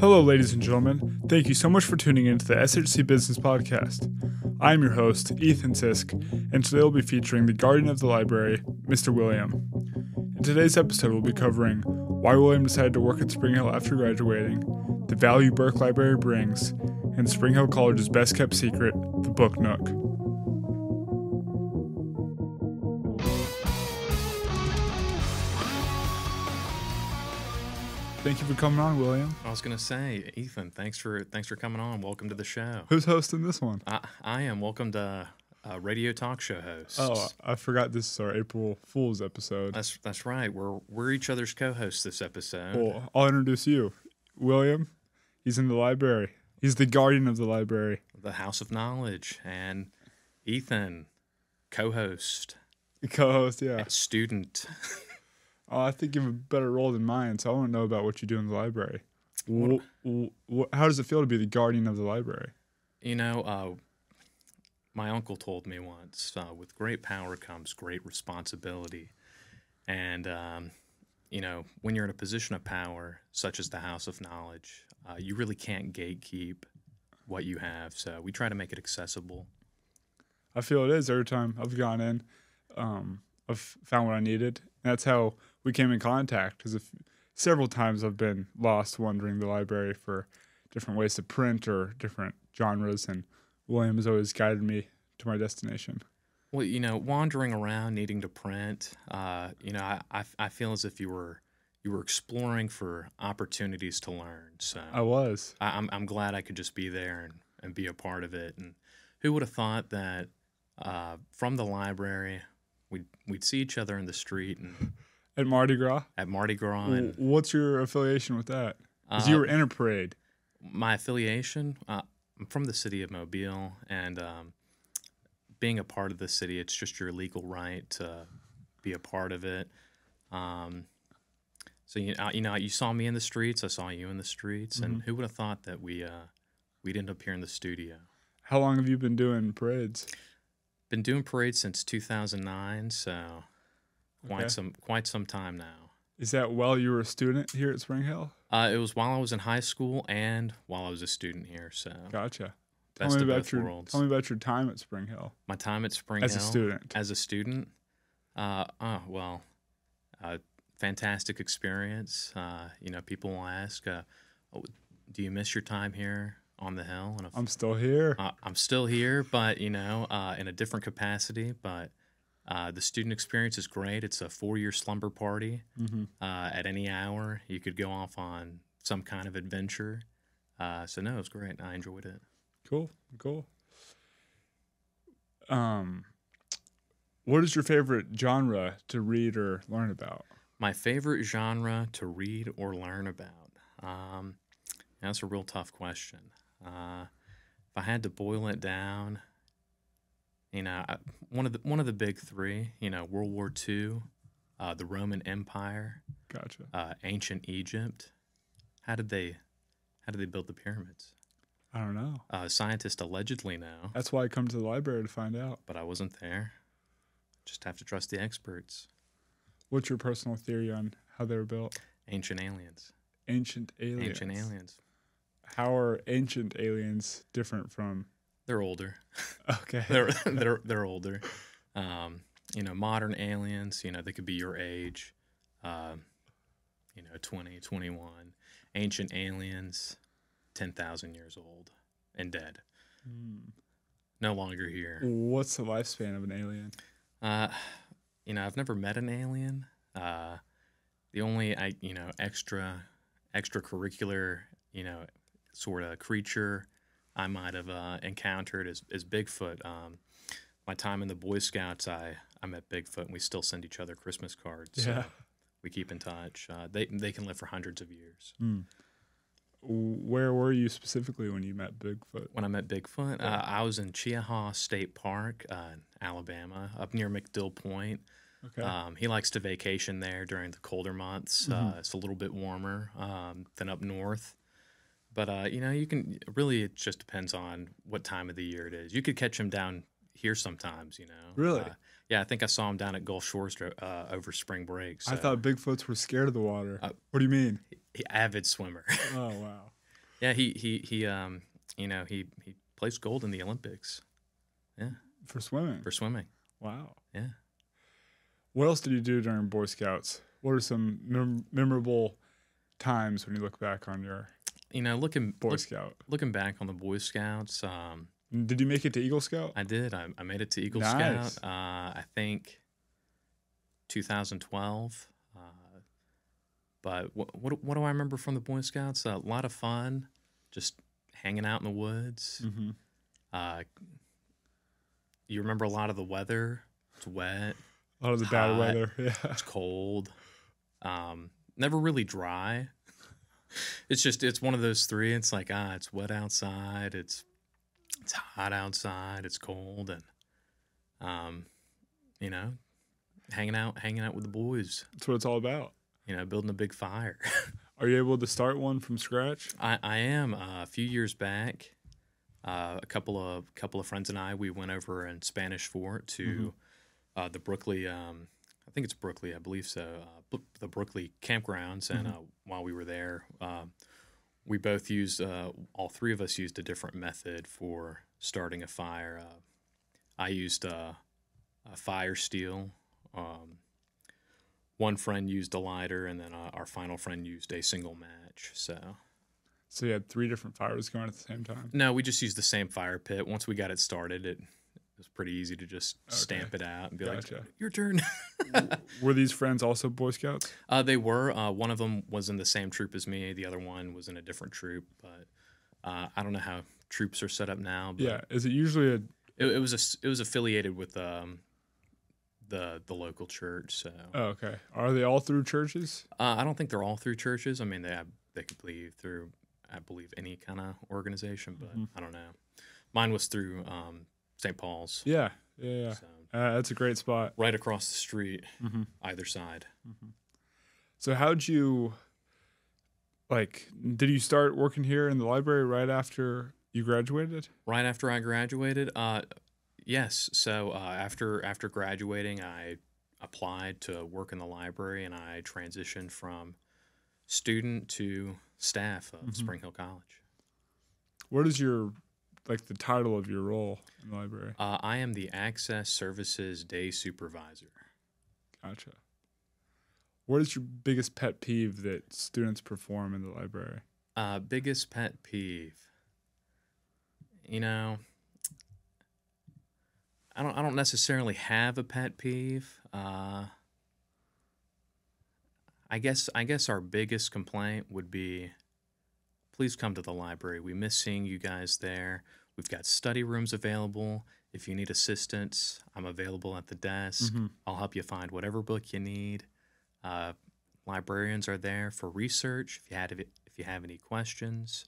Hello, ladies and gentlemen. Thank you so much for tuning in to the SHC Business Podcast. I'm your host, Ethan Sisk, and today we'll be featuring the guardian of the library, Mr. William. In today's episode, we'll be covering why William decided to work at Spring Hill after graduating, the value Burke Library brings, and Spring Hill College's best-kept secret, the Book Nook. Thank you for coming on, William. I was going to say, Ethan, thanks for coming on. Welcome to the show. Who's hosting this one? I am. Welcome to radio talk show hosts. Oh, I forgot this is our April Fool's episode. That's right. We're each other's co-hosts this episode. Well, I'll introduce you. William, he's in the library. He's the guardian of the library. The House of Knowledge. And Ethan, co-host. Co-host, yeah. Student. Oh, I think you have a better role than mine, so I want to know about what you do in the library. How does it feel to be the guardian of the library? You know, my uncle told me once, with great power comes great responsibility. And, you know, when you're in a position of power, such as the House of Knowledge, you really can't gatekeep what you have. So we try to make it accessible. I feel it is every time I've gone in. I've found what I needed. And that's how we came in contact, because several times I've been lost wandering the library for different ways to print or different genres, and William has always guided me to my destination. Well, you know, wandering around needing to print, you know, I feel as if you were exploring for opportunities to learn. So I was. I'm glad I could just be there and be a part of it. And who would have thought that from the library we'd see each other in the street and at Mardi Gras? At Mardi Gras. And, what's your affiliation with that? Because you were in a parade. My affiliation? I'm from the city of Mobile, and being a part of the city, it's just your legal right to be a part of it. So, you know, you saw me in the streets, I saw you in the streets, and who would have thought that we'd end up here in the studio? How long have you been doing parades? Been doing parades since 2009, so quite some time now. Is that while you were a student here at Spring Hill? It was while I was in high school and while I was a student here. So gotcha. Best of both worlds. Tell me about your time at Spring Hill. My time at Spring Hill as a student. As a student, fantastic experience. You know, people will ask, "Do you miss your time here on the Hill?" And I'm still here. I'm still here, but you know, in a different capacity. But the student experience is great. It's a 4-year slumber party. At any hour, you could go off on some kind of adventure. So no, it was great. I enjoyed it. Cool. What is your favorite genre to read or learn about? My favorite genre to read or learn about. That's a real tough question. If I had to boil it down, you know, one of the big three, you know, World War II, the Roman Empire, gotcha, ancient Egypt. How did they build the pyramids? I don't know. Scientists allegedly know. That's why I come to the library to find out. But I wasn't there. Just have to trust the experts. What's your personal theory on how they were built? Ancient aliens. Ancient aliens. Ancient aliens. How are ancient aliens different from? They're older. Okay. they're older. You know, modern aliens, you know, they could be your age, you know, 20, 21. Ancient aliens, 10,000 years old and dead. No longer here. What's the lifespan of an alien? You know, I've never met an alien. The only, you know, extracurricular, you know, sort of creature I might have encountered is Bigfoot. My time in the Boy Scouts, I met Bigfoot, and we still send each other Christmas cards. Yeah. So we keep in touch. They can live for hundreds of years. Where were you specifically when you met Bigfoot? When I met Bigfoot, I was in Cheaha State Park, Alabama, up near McDill Point. Okay. He likes to vacation there during the colder months. It's a little bit warmer than up north. But, you know, it just depends on what time of the year it is. You could catch him down here sometimes, you know. Really? Yeah, I think I saw him down at Gulf Shores over spring break. So. I thought Bigfoots were scared of the water. What do you mean? Avid swimmer. Oh, wow. Yeah, he placed gold in the Olympics. Yeah, For swimming. for swimming. Wow. Yeah. What else did you do during Boy Scouts? What are some memorable times when you look back on your Boy Scout? Looking back on the Boy Scouts, Did you make it to Eagle Scout? I did. I made it to Eagle Nice. Scout. I think 2012. But what do I remember from the Boy Scouts? A lot of fun, just hanging out in the woods. Mm-hmm. You remember a lot of the weather. It's wet. A lot of the bad weather. Yeah. It's cold. Never really dry. It's one of those three. It's like it's wet outside. It's hot outside. It's cold, and hanging out with the boys. That's what it's all about. Building a big fire. Are you able to start one from scratch? I am. A few years back, a couple of friends and we went over in Spanish Fort to the Brookley. I think it's Brookley. I believe so. The Brookley campgrounds, and while we were there, we both used. All three of us used a different method for starting a fire. I used a fire steel. One friend used a lighter, and then our final friend used a single match. So you had 3 different fires going at the same time? No, we just used the same fire pit. Once we got it started, it was pretty easy to just stamp it out and be like, your turn. Were these friends also Boy Scouts? They were. One of them was in the same troop as me. The other one was in a different troop. But I don't know how troops are set up now. But yeah. Is it usually it was affiliated with the local church. So. Oh, okay. Are they all through churches? I don't think they're all through churches. I mean, they could be through, I believe, any kind of organization, but I don't know. Mine was through St. Paul's. Yeah. So, that's a great spot. Right across the street, either side. So how'd you, did you start working here in the library right after you graduated? Right after I graduated? Yes. So after graduating, I applied to work in the library, and I transitioned from student to staff of Spring Hill College. What is the title of your role in the library? I am the Access Services Day Supervisor. Gotcha. What is your biggest pet peeve that students perform in the library? Biggest pet peeve? I don't necessarily have a pet peeve. I guess our biggest complaint would be, please come to the library. We miss seeing you guys there. We've got study rooms available. If you need assistance, I'm available at the desk. I'll help you find whatever book you need. Librarians are there for research if you have any questions.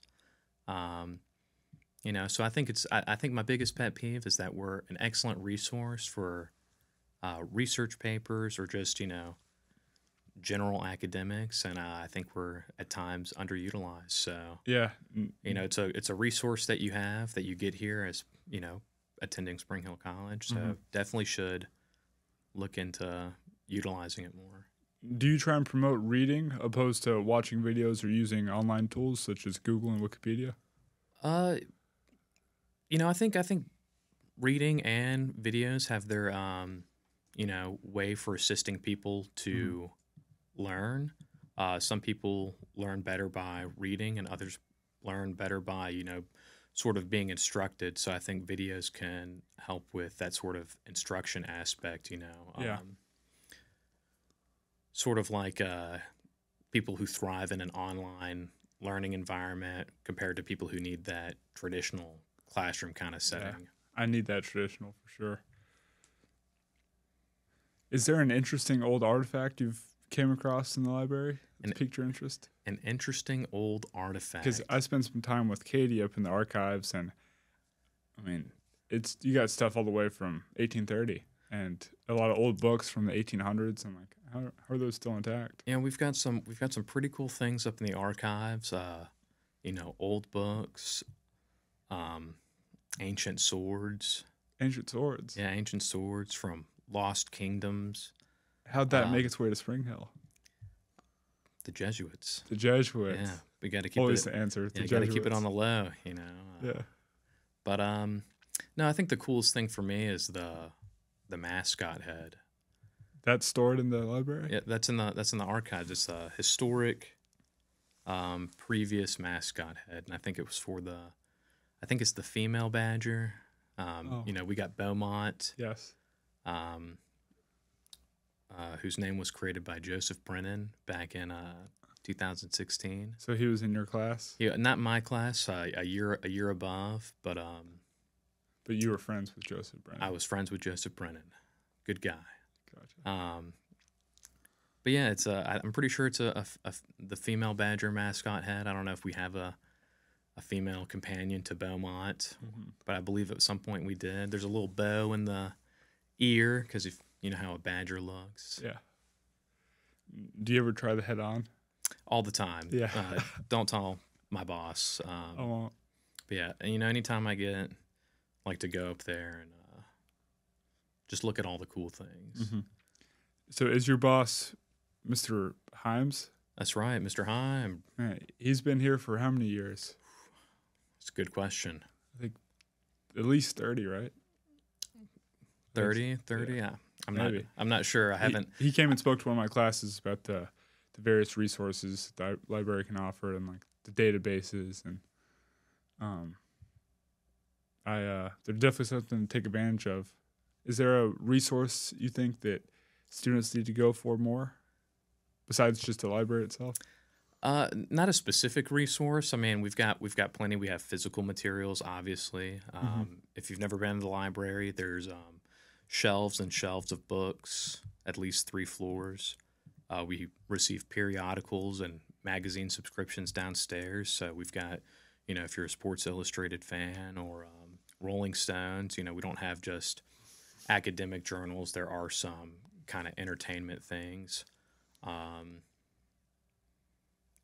So I think my biggest pet peeve is that we're an excellent resource for research papers or just general academics, and I think we're at times underutilized. So yeah, it's a resource that you get here as attending Spring Hill College. So definitely should look into utilizing it more. Do you try and promote reading opposed to watching videos or using online tools such as Google and Wikipedia? I think reading and videos have their way for assisting people to learn. Some people learn better by reading, and others learn better by sort of being instructed. So I think videos can help with that sort of instruction aspect. Sort of like people who thrive in an online learning environment compared to people who need that traditional classroom kind of setting. Yeah, I need that traditional for sure. Is there an interesting old artifact you've came across in the library that's piqued your interest? An interesting old artifact? Because I spent some time with Katie up in the archives, and I mean, you got stuff all the way from 1830 and a lot of old books from the 1800s. I'm like, how are those still intact? Yeah, we've got some pretty cool things up in the archives. Old books, ancient swords. Ancient swords. Yeah, ancient swords from lost kingdoms. How'd that make its way to Spring Hill? The Jesuits. The Jesuits. Yeah, We got to keep Always it. the answer. Yeah, got to keep it on the low, you know. Yeah. But no, I think the coolest thing for me is the mascot head. That's stored in the library? Yeah, that's in the archives. It's a historic previous mascot head, and I think it was I think it's the female badger. You know, we got Beaumont. Yes. Whose name was created by Joseph Brennan back in 2016. So he was in your class? Yeah, not my class, a year above, but you were friends with Joseph Brennan. I was friends with Joseph Brennan. Good guy. Gotcha. But yeah, I'm pretty sure it's the female badger mascot head. I don't know if we have a female companion to Beaumont, but I believe at some point we did. There's a little bow in the ear because if you know how a badger looks. Yeah. Do you ever try the head on? All the time. Yeah. Don't tell my boss. I won't. But yeah, and you know, anytime I like to go up there and just look at all the cool things. So is your boss Mr. Himes? That's right, Mr. Heim. Right. He's been here for how many years? It's a good question. I think at least 30, right? 30? Yeah. I'm not sure. I haven't. He came and spoke to one of my classes about the various resources the library can offer and like the databases and there's definitely something to take advantage of. Is there a resource you think that students need to go for more besides just the library itself? Not a specific resource. I mean, we've got plenty. We have physical materials, obviously. If you've never been to the library, there's shelves and shelves of books, at least 3 floors. We receive periodicals and magazine subscriptions downstairs. So we've got, you know, if you're a Sports Illustrated fan or Rolling Stones, you know, we don't have just academic journals. There are some kind of entertainment things.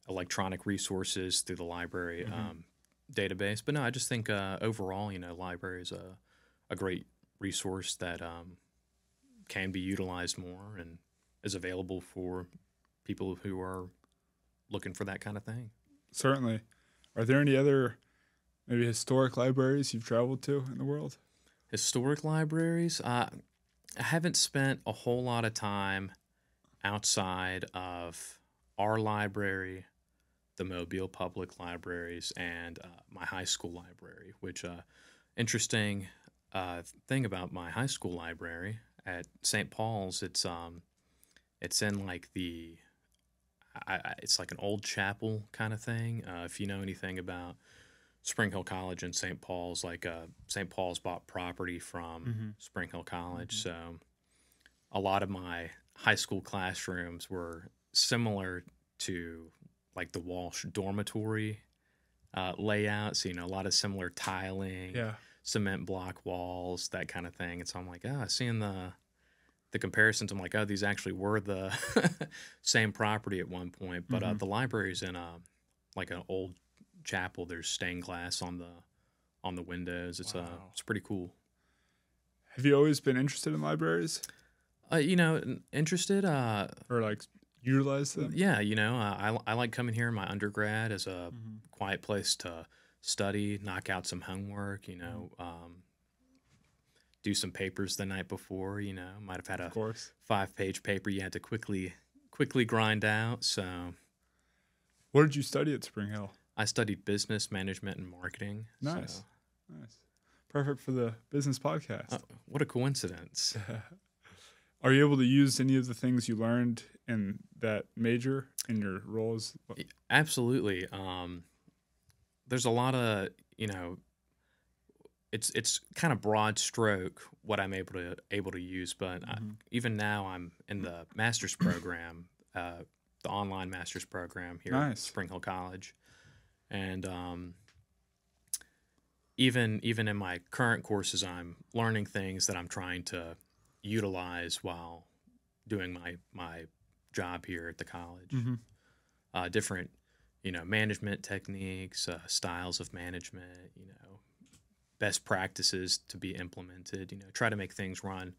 Electronic resources through the library database. But no, I just think overall, you know, library is a great resource that can be utilized more and is available for people who are looking for that kind of thing. Certainly. Are there any other maybe historic libraries you've traveled to in the world? Historic libraries? I haven't spent a whole lot of time outside of our library, the Mobile Public Libraries, and my high school library, which interesting thing about my high school library at St. Paul's, it's in like it's like an old chapel kind of thing. If you know anything about Spring Hill College and St. Paul's, like St. Paul's bought property from Spring Hill College, so a lot of my high school classrooms were similar to like the Walsh dormitory layout. So, you know, a lot of similar tiling, cement block walls, that kind of thing. And so I'm like, seeing the comparisons, I'm like, these actually were the same property at one point. But the library's in like an old chapel. There's stained glass on the windows. It's it's pretty cool. Have you always been interested in libraries? You know, interested or like utilize them? Yeah, you know, I like coming here in my undergrad as a quiet place to study, knock out some homework, you know, do some papers the night before, you know, might have had a 5-page paper you had to quickly grind out. So what did you study at Spring Hill? I studied business management and marketing. Nice. Nice. Perfect for the business podcast. What a coincidence. Are you able to use any of the things you learned in that major in your roles? Absolutely. There's a lot of, you know, it's kind of broad stroke what I'm able to use, but even now I'm in the master's program, the online master's program here at Spring Hill College, and even in my current courses, I'm learning things that I'm trying to utilize while doing my job here at the college. Different, you know, management techniques, styles of management, you know, best practices to be implemented, you know, try to make things run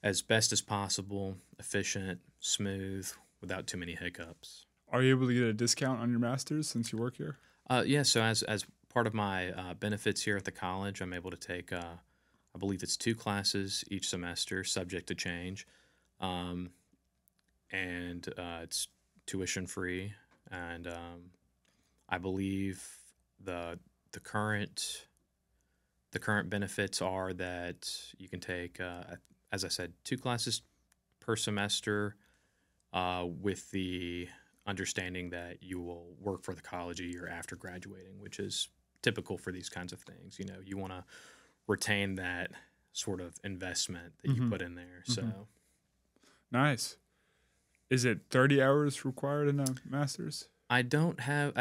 as best as possible, efficient, smooth, without too many hiccups. Are you able to get a discount on your master's since you work here? Yeah, so as part of my benefits here at the college, I'm able to take, I believe it's 2 classes each semester, subject to change, um, and it's tuition free. And I believe the the current the current benefits are that you can take, as I said, 2 classes per semester, with the understanding that you will work for the college a year after graduating, which is typical for these kinds of things. You want to retain that sort of investment that you Mm-hmm. put in there. Mm-hmm. So Nice. Is it 30 hours required in a master's? I don't have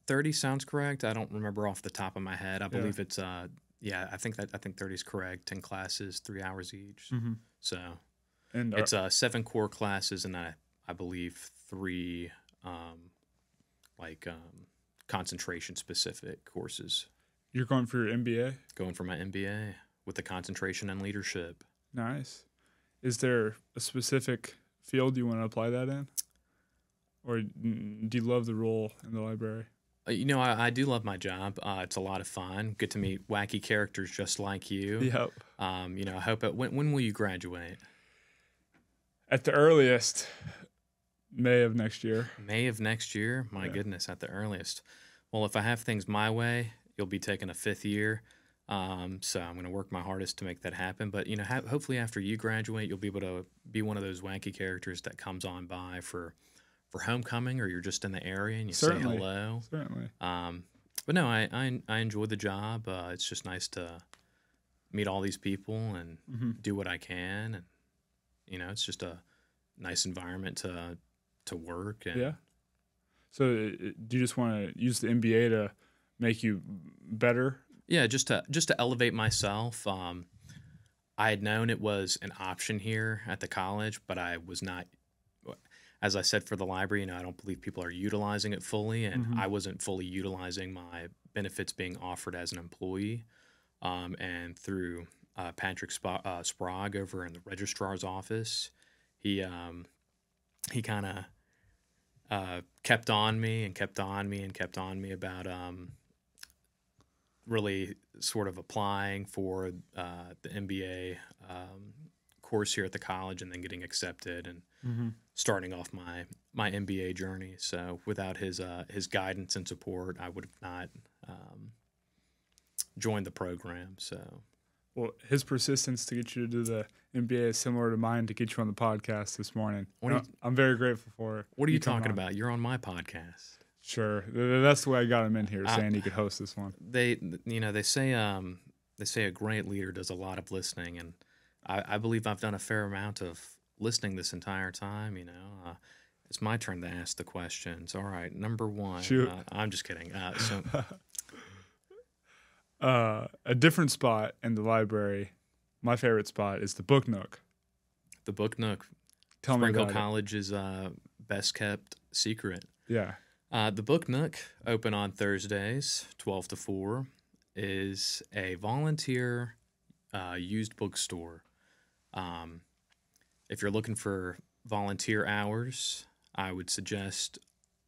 30 sounds correct. I don't remember off the top of my head. I believe it's yeah, I think 30 is correct. 10 classes, 3 hours each. Mm-hmm. So And it's 7 core classes, and I believe 3 concentration specific courses. you're going for your MBA? Going for my MBA with the concentration in leadership. Nice. Is there a specific field you want to apply that in? Or do you love the role in the library? I do love my job. It's a lot of fun. Get to meet wacky characters just like you. Yep. I hope when will you graduate? At the earliest, May of next year. May of next year? My goodness, at the earliest. Well, if I have things my way, you'll be taking a 5th year. So I'm going to work my hardest to make that happen. But, hopefully after you graduate, you'll be able to be one of those wacky characters that comes on by for homecoming, or you're just in the area and you say hello. Certainly. But no, I enjoy the job. It's just nice to meet all these people and do what I can. And, it's just a nice environment to work. And Yeah. So do you just want to use the MBA to make you better? Yeah, just to elevate myself. I had known it was an option here at the college, but I was not. As I said for the library, I don't believe people are utilizing it fully, and I wasn't fully utilizing my benefits being offered as an employee. And through Patrick Sprague over in the registrar's office, he kind of kept on me and kept on me and kept on me about really sort of applying for the MBA course here at the college, and then getting accepted and starting off my MBA journey. So without his guidance and support, I would have not joined the program. So, well, his persistence to get you to do the MBA is similar to mine to get you on the podcast this morning. I'm very grateful for it. What are you talking about? You're on my podcast. Sure, that's the way I got him in here, saying he could host this one. They say a great leader does a lot of listening, and I believe I've done a fair amount of listening this entire time. It's my turn to ask the questions. All right, number 1. Shoot. I'm just kidding. A different spot in the library, my favorite spot, is the Book Nook. The Book Nook. Tell me Sprinkle about College's best kept secret. it. Yeah. The Book Nook, open on Thursdays, 12 to 4, is a volunteer used bookstore. If you're looking for volunteer hours, I would suggest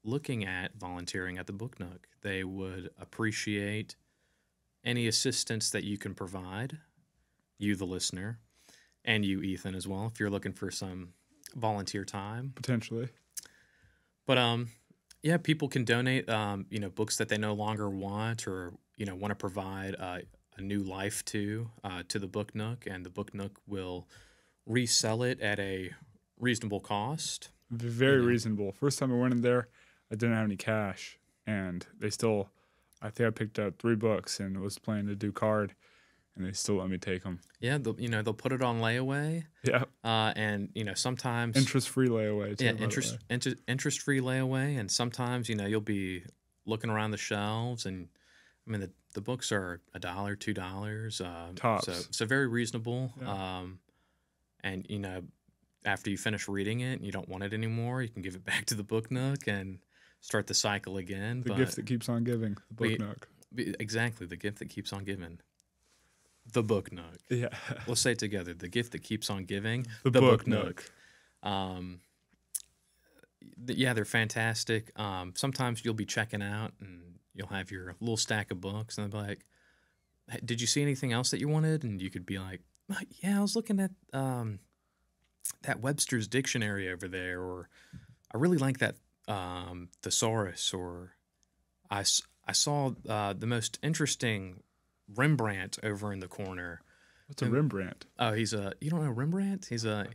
looking at volunteering at the Book Nook. They would appreciate any assistance that you can provide, you, the listener, and you, Ethan, as well, if you're looking for some volunteer time. Potentially. But yeah, people can donate, books that they no longer want, or want to provide a new life to the Book Nook, and the Book Nook will resell it at a reasonable cost. Very reasonable. First time I went in there, I didn't have any cash, and I think I picked up 3 books and was planning to do card, and they still let me take them. Yeah, they'll put it on layaway. Yeah. And sometimes interest-free layaway too. Yeah, interest-free layaway, and sometimes you'll be looking around the shelves, and I mean the books are $1, $2. Tops. So very reasonable. Yeah. And after you finish reading it and you don't want it anymore, you can give it back to the Book Nook and start the cycle again. The gift that keeps on giving, the Book Nook. Exactly, the gift that keeps on giving. The Book Nook. Yeah. Let's say it together. The gift that keeps on giving. The Book Nook. Yeah, they're fantastic. Sometimes you'll be checking out and you'll have your little stack of books, and they'll be like, "Hey, did you see anything else that you wanted?" And you could be like, "Yeah, I was looking at that Webster's dictionary over there," or "I really like that thesaurus," or I saw the most interesting Rembrandt over in the corner. What's a Rembrandt? Oh, you don't know Rembrandt? He's an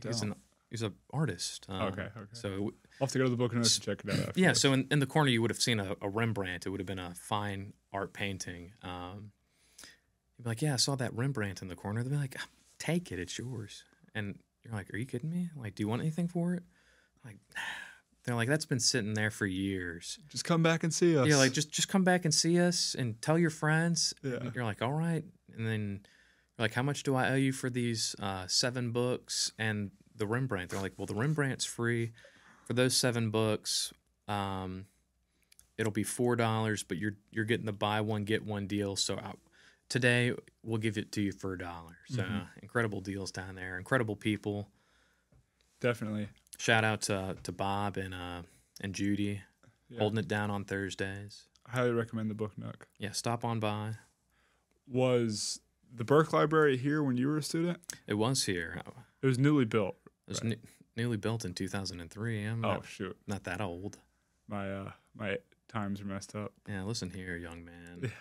artist. Okay. So I'll have to go to the Book Nook to check it out after. yeah, so in the corner you would have seen a Rembrandt. It would have been a fine art painting. You'd be like, "Yeah, I saw that Rembrandt in the corner." They'd be like, "Take it, it's yours." And you're like, "Are you kidding me? Like, do you want anything for it?" Like, they're like, "That's been sitting there for years. Just come back and see us. Yeah, like just come back and see us and tell your friends." Yeah. And you're like, "All right." And then you're like, "How much do I owe you for these 7 books and the Rembrandt?" They're like, "Well, the Rembrandt's free for those 7 books. It'll be $4, but you're getting the buy one get one deal. So today we'll give it to you for $1." So incredible deals down there, incredible people. Definitely. Shout out to Bob and Judy, holding it down on Thursdays. I highly recommend the Book Nook. Yeah, stop on by. Was the Burke Library here when you were a student? It was here. It was newly built. It was newly built in 2003. I'm shoot. not that old. My times are messed up. Yeah, listen here, young man.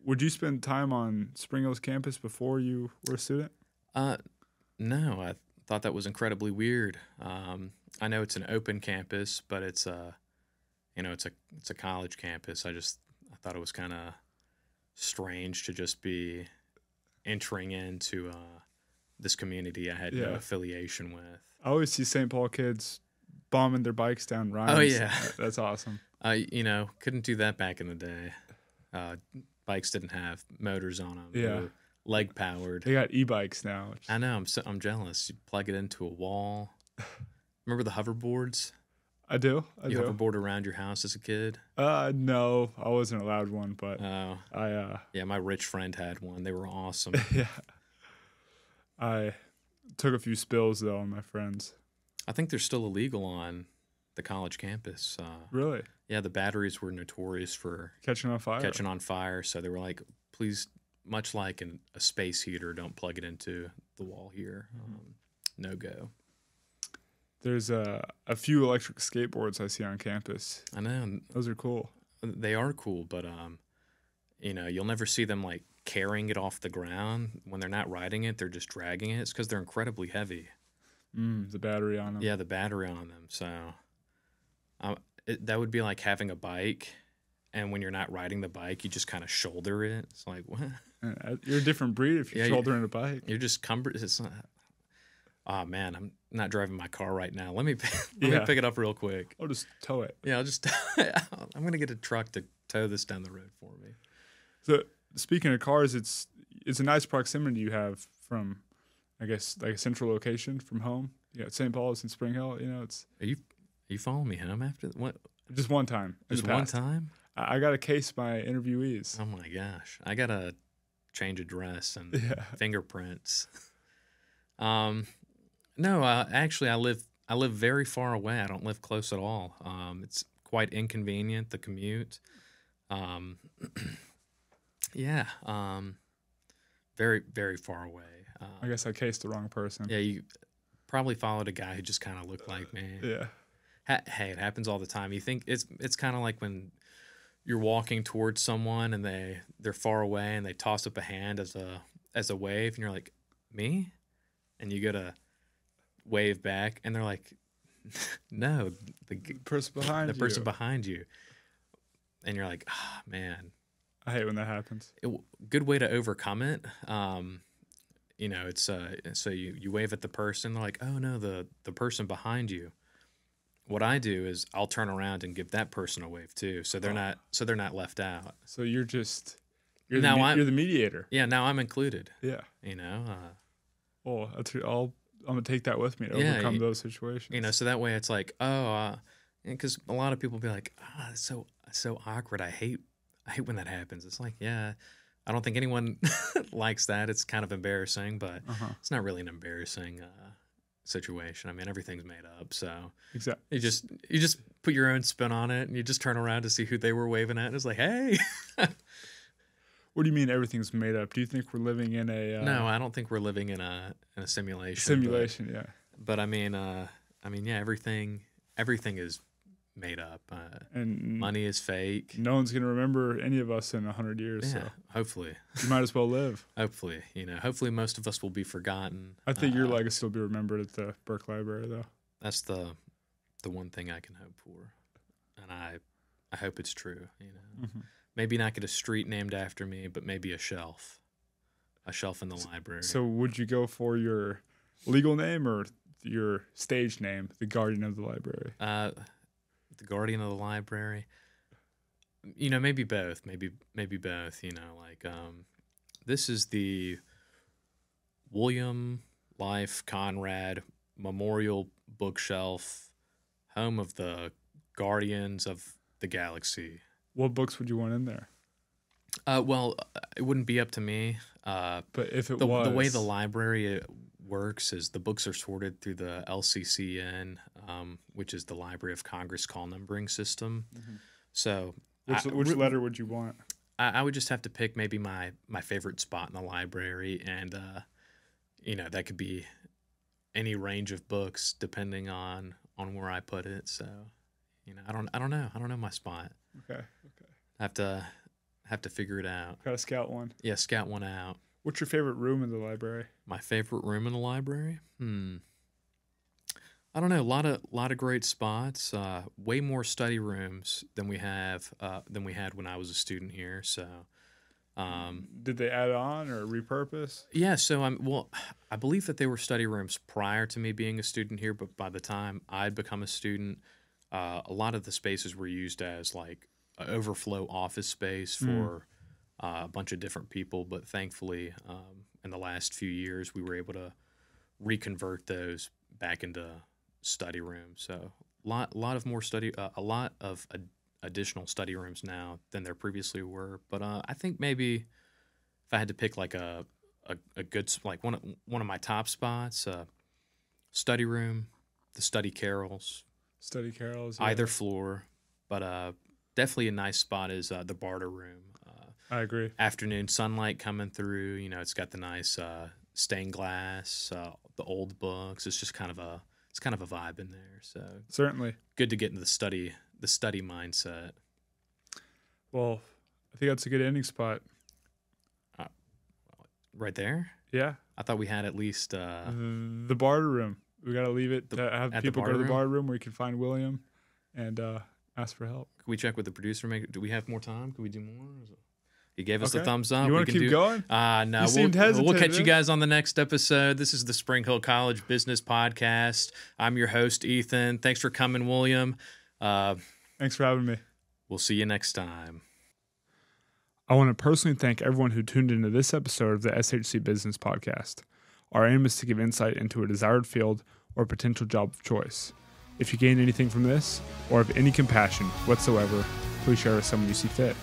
Would you spend time on Spring Hill's campus before you were a student? No, I thought that was incredibly weird. I know it's an open campus, but it's a college campus. I thought it was kind of strange to just be entering into this community I had no affiliation with. I always see St. Paul kids bombing their bikes down Rhines. Oh yeah, that's awesome. Couldn't do that back in the day. Bikes didn't have motors on them. Yeah. They were leg powered. They got e-bikes now. I know. I'm jealous. You plug it into a wall. Remember the hoverboards? I do. You hoverboard around your house as a kid? No, I wasn't allowed one, but yeah, my rich friend had one. They were awesome. Yeah. I took a few spills though on my friends. I think they're still illegal on the college campus. Really? Yeah, the batteries were notorious for catching on fire. So they were like, please, much like a space heater, don't plug it into the wall here. No go. There's a few electric skateboards I see on campus. I know. Those are cool. They are cool, but you'll never see them like carrying it off the ground. When they're not riding it, they're just dragging it. It's because they're incredibly heavy. The battery on them. Yeah, the battery on them. So that would be like having a bike, and when you're not riding the bike, you just kind of shoulder it. It's like, what? You're a different breed if you're shouldering a bike. You're just cumbered. It's not. Oh man, I'm not driving my car right now. Let me pick it up real quick. I'll just tow it. Yeah, I'm gonna get a truck to tow this down the road for me. So speaking of cars, it's a nice proximity you have from, I guess, like a central location from home. Yeah, St. Paul's and Spring Hill. It's. Are you following me home after what? Just one time. Just one time. I got to case my interviewees. Oh my gosh, I gotta change address and fingerprints. No, actually, I live very far away. I don't live close at all. It's quite inconvenient, the commute. Yeah, very, very far away. I guess I cased the wrong person. Yeah, you probably followed a guy who just kind of looked like me. Yeah. Hey, it happens all the time. You think it's kind of like when you're walking towards someone and they're far away and they toss up a hand as a wave, and you're like, me? And you gotta wave back, and they're like, no, the person behind you, and you're like, ah, oh, man. I hate when that happens. Good way to overcome it. It's so you wave at the person. They're like, oh no, the person behind you. What I do is I'll turn around and give that person a wave too, so they're not left out. So you're the mediator. Yeah, now I'm included. Yeah. Well, I'm gonna take that with me to overcome those situations. So that way it's like, because a lot of people be like, it's so awkward. I hate when that happens. It's like, yeah, I don't think anyone likes that. It's kind of embarrassing, but it's not really an embarrassing situation. I mean, everything's made up, so Exactly. you just put your own spin on it, and you just turn around to see who they were waving at, and it's like, hey. What do you mean everything's made up? Do you think we're living in a No, I don't think we're living in a simulation. simulation? Yeah. But I mean, yeah, everything is made up. And money is fake. no one's gonna remember any of us in 100 years. Yeah, So hopefully. you might as well live. Hopefully, hopefully most of us will be forgotten. I think your legacy will be remembered at the Burke Library, though. That's the one thing I can hope for, and I hope it's true. Mm-hmm. Maybe not get a street named after me, but maybe a shelf in the library. So would you go for your legal name or your stage name, the Guardian of the Library? The Guardian of the Library. Maybe both. Maybe both. This is the William Life Konrad Memorial Bookshelf, home of the Guardians of the Galaxy. What books would you want in there? Well, it wouldn't be up to me. But if it the was... way the library works is the books are sorted through the LCCN, which is the Library of Congress call numbering system. Mm-hmm. So, which letter would you want? I would just have to pick maybe my favorite spot in the library, and that could be any range of books depending on where I put it. So, I don't know my spot. Okay. Have to figure it out. Gotta scout one. Yeah, scout one out. What's your favorite room in the library? My favorite room in the library? I don't know. A lot of great spots. Way more study rooms than we had when I was a student here. So, did they add on or repurpose? Yeah. So I believe that they were study rooms prior to me being a student here, but by the time I'd become a student, a lot of the spaces were used as like overflow office space for a bunch of different people. But thankfully, in the last few years, we were able to reconvert those back into study rooms. So a lot of additional study rooms now than there previously were. But I think maybe if I had to pick like a good, like one of my top spots, study room, the study carrels. Study carrels. Yeah. Either floor, but definitely a nice spot is the barter room. I agree. Afternoon sunlight coming through. It's got the nice stained glass, the old books. It's just kind of a vibe in there. So certainly good to get into the study mindset. Well, I think that's a good ending spot. Right there. Yeah. I thought we had at least the barter room. We got to leave it to have people go to the bar room where you can find William and ask for help. Can we check with the producer? Do we have more time? Can we do more? He gave us the thumbs up. You want to keep going? No. You seemed hesitant. We'll catch you guys on the next episode. This is the Spring Hill College Business Podcast. I'm your host, Ethan. Thanks for coming, William. Thanks for having me. We'll see you next time. I want to personally thank everyone who tuned into this episode of the SHC Business Podcast. Our aim is to give insight into a desired field or potential job of choice. If you gain anything from this, or have any compassion whatsoever, please share with someone you see fit.